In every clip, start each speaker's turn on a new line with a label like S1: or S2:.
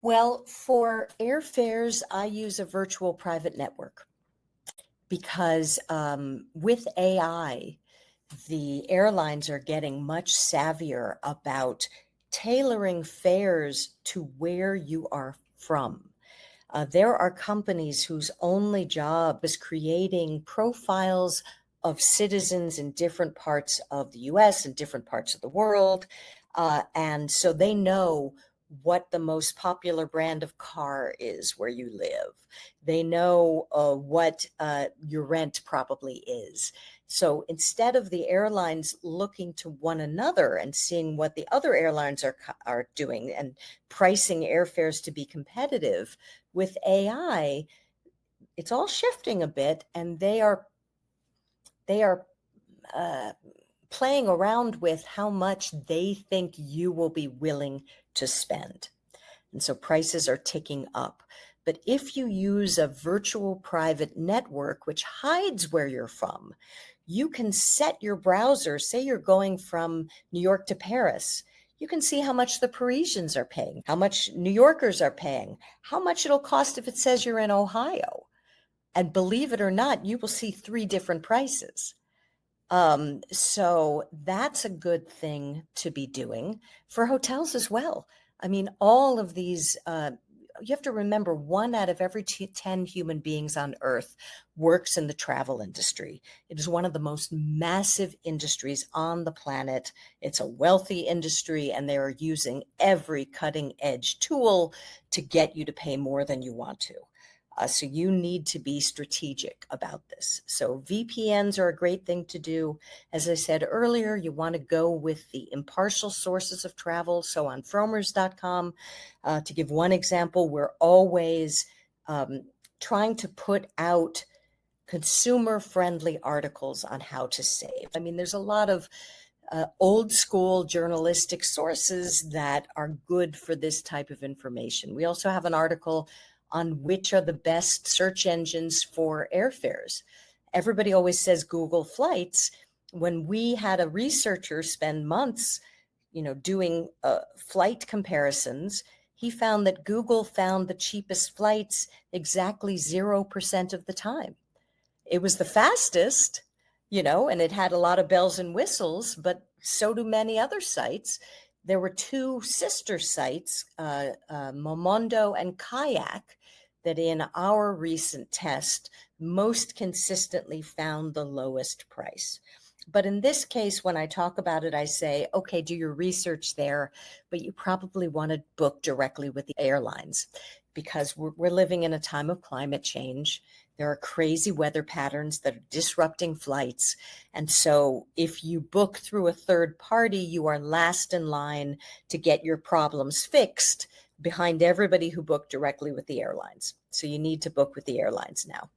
S1: Well, for airfares, I use a virtual private network because with AI, the airlines are getting much savvier about tailoring fares to where you are from. There are companies whose only job is creating profiles of citizens in different parts of the US and different parts of the world. And so they know what the most popular brand of car is where you live. They know what your rent probably is. So instead of the airlines looking to one another and seeing what the other airlines are doing and pricing airfares to be competitive, with AI, it's all shifting a bit, and they are uh, playing around with how much they think you will be willing to spend. And so prices are ticking up. But if you use a virtual private network, which hides where you're from, you can set your browser, say you're going from New York to Paris. You can see how much the Parisians are paying, how much New Yorkers are paying, how much it'll cost if it says you're in Ohio. And believe it or not, you will see 3 different prices. So that's a good thing to be doing for hotels as well. I mean, all of these, you have to remember 1 out of every 10 human beings on earth works in the travel industry. It is one of the most massive industries on the planet. It's a wealthy industry, and they are using every cutting edge tool to get you to pay more than you want to. So you need to be strategic about this. So VPNs are a great thing to do. As I said earlier, you want to go with the impartial sources of travel. So on frommers.com, to give one example, we're always trying to put out consumer-friendly articles on how to save. I mean, there's a lot of old school journalistic sources that are good for this type of information. We also have an article on which are the best search engines for airfares. Everybody always says Google Flights. When we had a researcher spend months, doing flight comparisons, he found that Google found the cheapest flights exactly 0% of the time. It was the fastest, and it had a lot of bells and whistles, but so do many other sites. There were 2 sister sites, Momondo and Kayak, that in our recent test most consistently found the lowest price. But in this case, when I talk about it, I say, okay, do your research there, but you probably want to book directly with the airlines because we're living in a time of climate change. There are crazy weather patterns that are disrupting flights. And so if you book through a third party, you are last in line to get your problems fixed behind everybody who booked directly with the airlines. So you need to book with the airlines now.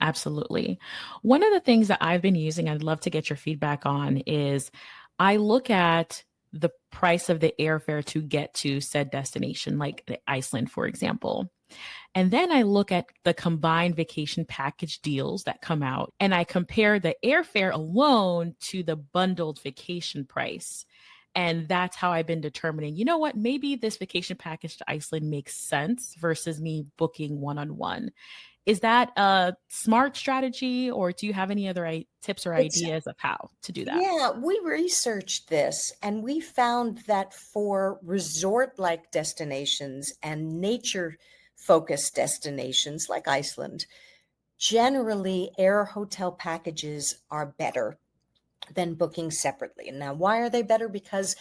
S2: Absolutely. One of the things that I've been using, I'd love to get your feedback on, is I look at the price of the airfare to get to said destination, like Iceland, for example. And then I look at the combined vacation package deals that come out, and I compare the airfare alone to the bundled vacation price. And that's how I've been determining, you know what, maybe this vacation package to Iceland makes sense versus me booking one-on-one. Is that a smart strategy, or do you have any other tips or ideas of how to do that?
S1: Yeah, we researched this and we found that for resort-like destinations and nature-focused destinations like Iceland, generally air hotel packages are better than booking separately. And now, why are they better? Because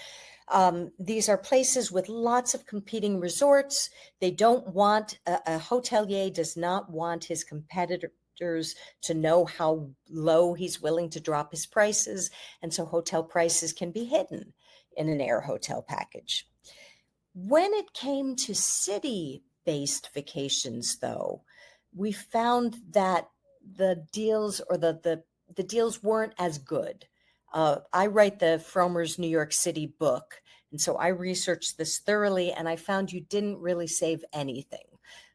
S1: these are places with lots of competing resorts. They don't want, a hotelier does not want his competitors to know how low he's willing to drop his prices. And so hotel prices can be hidden in an air hotel package. When it came to city-based vacations, though, we found that the deals or the deals weren't as good. I write the Frommer's New York City book, and so I researched this thoroughly, and I found you didn't really save anything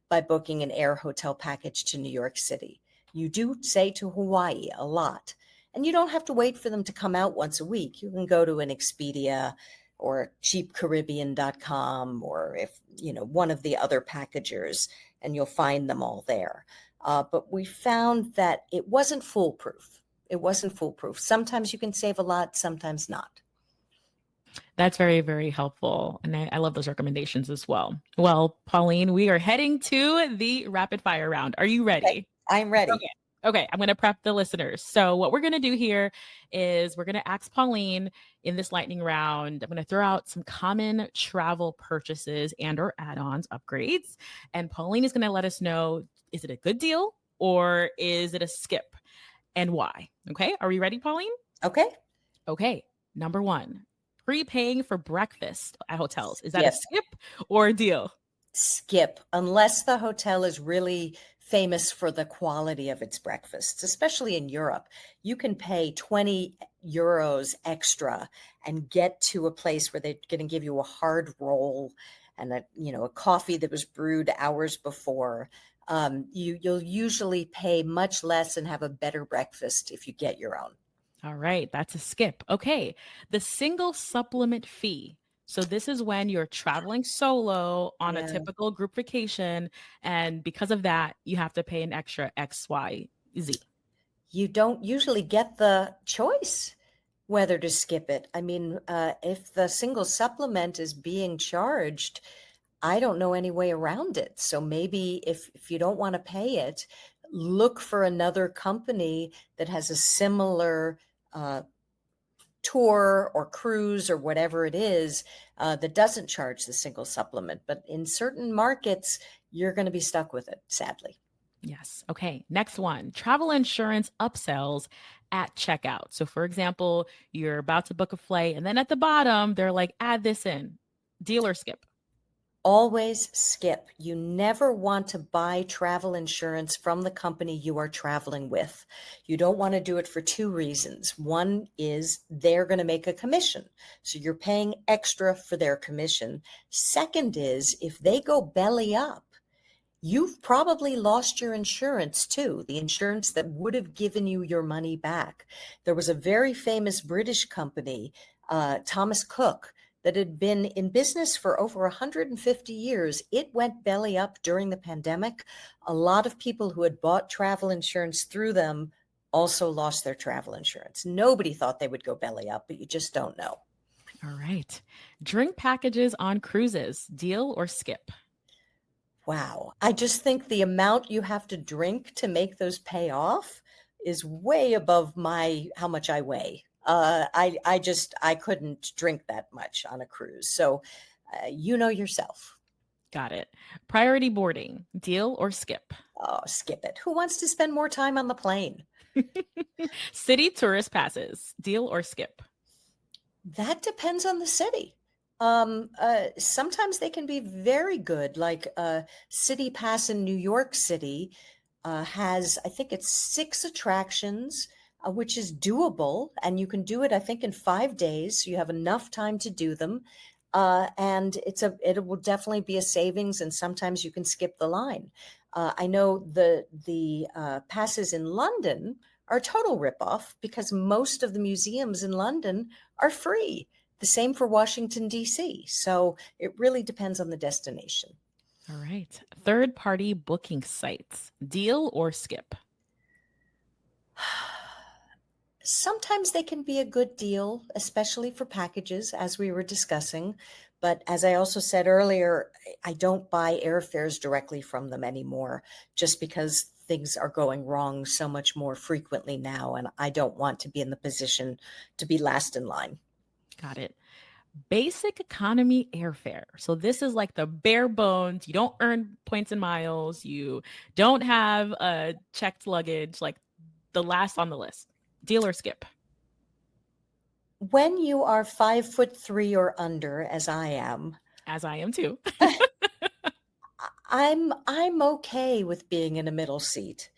S1: by booking an air hotel package to New York City. You do say to Hawaii a lot, and you don't have to wait for them to come out once a week. You can go to an Expedia or cheapcaribbean.com, or if, one of the other packagers, and you'll find them all there. But we found that it wasn't foolproof. It wasn't foolproof. Sometimes you can save a lot, sometimes not.
S2: That's very, very helpful. And I love those recommendations as well. Well, Pauline, we are heading to the rapid fire round. Are you
S1: Okay,
S2: ready?
S1: I'm ready.
S2: Okay. Okay, I'm going to prep the listeners. So, what we're going to do here is we're going to ask Pauline in this lightning round. I'm going to throw out some common travel purchases and or add-ons upgrades, and Pauline is going to let us know, is it a good deal or is it a skip and why? Okay? Are we ready, Pauline?
S1: Okay.
S2: Okay. Number 1, prepaying for breakfast at hotels. Is that a
S1: Skip.
S2: skip or a deal?
S1: Skip, unless the hotel is really famous for the quality of its breakfasts, especially in Europe. You can pay 20 euros extra and get to a place where they're going to give you a hard roll and a coffee that was brewed hours before. You'll usually pay much less and have a better breakfast if you get your own.
S2: All right, that's a skip. Okay, the single supplement fee. So this is when you're traveling solo on a
S1: Yeah.
S2: typical group vacation, and because of that, you have to pay an extra XYZ.
S1: You don't usually get the choice whether to skip it. I mean, if the single supplement is being charged, I don't know any way around it. So maybe if you don't want to pay it, look for another company that has a similar tour or cruise or whatever it is that doesn't charge the single supplement. But in certain markets, you're going to be stuck with it, sadly.
S2: Yes. Okay. Next one, travel insurance upsells at checkout. So, for example, you're about to book a flight, and then at the bottom, they're like, add this in. Deal or skip?
S1: Always skip. You never want to buy travel insurance from the company you are traveling with. You don't want to do it for two reasons. One is they're going to make a commission, so you're paying extra for their commission. Second is if they go belly up, you've probably lost your insurance too, the insurance that would have given you your money back. There was a very famous British company, Thomas Cook, that had been in business for over 150 years. It went belly up during the pandemic. A lot of people who had bought travel insurance through them also lost their travel insurance. Nobody thought they would go belly up, but you just don't know.
S2: All right. Drink packages on cruises. Deal or skip?
S1: Wow. I just think the amount you have to drink to make those pay off is way above how much I weigh. I couldn't drink that much on a cruise. So, you know yourself.
S2: Got it. Priority boarding. Deal or skip?
S1: Oh, skip it. Who wants to spend more time on the plane?
S2: City tourist passes. Deal or skip?
S1: That depends on the city. Sometimes they can be very good. Like City Pass in New York City has, I think it's 6 attractions, which is doable, and you can do it, I think, in 5 days. So you have enough time to do them, and it will definitely be a savings. And sometimes you can skip the line. I know the passes in London are a total ripoff because most of the museums in London are free. The same for Washington, D.C. So it really depends on the destination.
S2: All right. Third party booking sites. Deal or skip?
S1: Sometimes they can be a good deal, especially for packages, as we were discussing. But as I also said earlier, I don't buy airfares directly from them anymore just because things are going wrong so much more frequently now. And I don't want to be in the position to be last in line.
S2: Got it. Basic economy airfare. So this is like the bare bones. You don't earn points and miles. You don't have a checked luggage, like the last on the list. Deal or skip?
S1: When you are 5'3" or under, as I am,
S2: As I am too.
S1: I'm okay with being in a middle seat.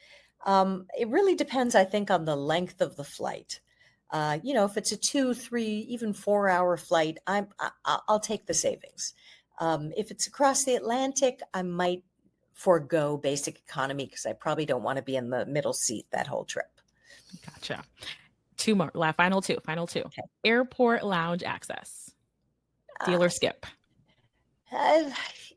S1: It really depends, I think, on the length of the flight. If it's a 2, 3, even 4 hour flight, I'll take the savings. If it's across the Atlantic, I might forego basic economy because I probably don't want to be in the middle seat that whole trip.
S2: Gotcha. Two more. Final two.
S1: Okay.
S2: Airport lounge access. Deal or skip?
S1: Uh,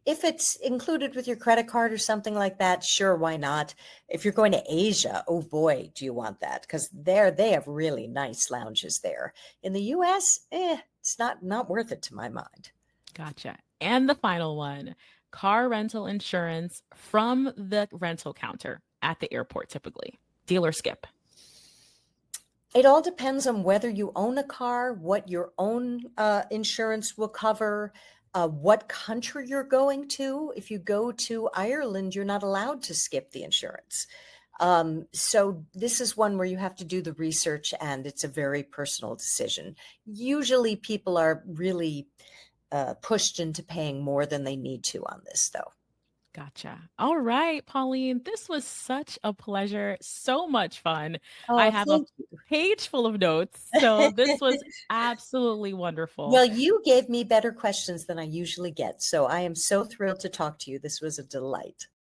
S1: if it's included with your credit card or something like that, sure, why not? If you're going to Asia, oh boy, do you want that? Because there they have really nice lounges there. In the US, it's not worth it to my mind.
S2: Gotcha. And the final one, car rental insurance from the rental counter at the airport, typically. Deal or skip?
S1: It all depends on whether you own a car, what your own insurance will cover, what country you're going to. If you go to Ireland, you're not allowed to skip the insurance. So this is one where you have to do the research, and it's a very personal decision. Usually people are really pushed into paying more than they need to on this, though.
S2: Gotcha. All right, Pauline, this was such a pleasure. So much fun. I
S1: Oh,
S2: have a
S1: thank you.
S2: page full of notes. So this was absolutely wonderful.
S1: Well, you gave me better questions than I usually get. So I am so thrilled to talk to you. This was a delight.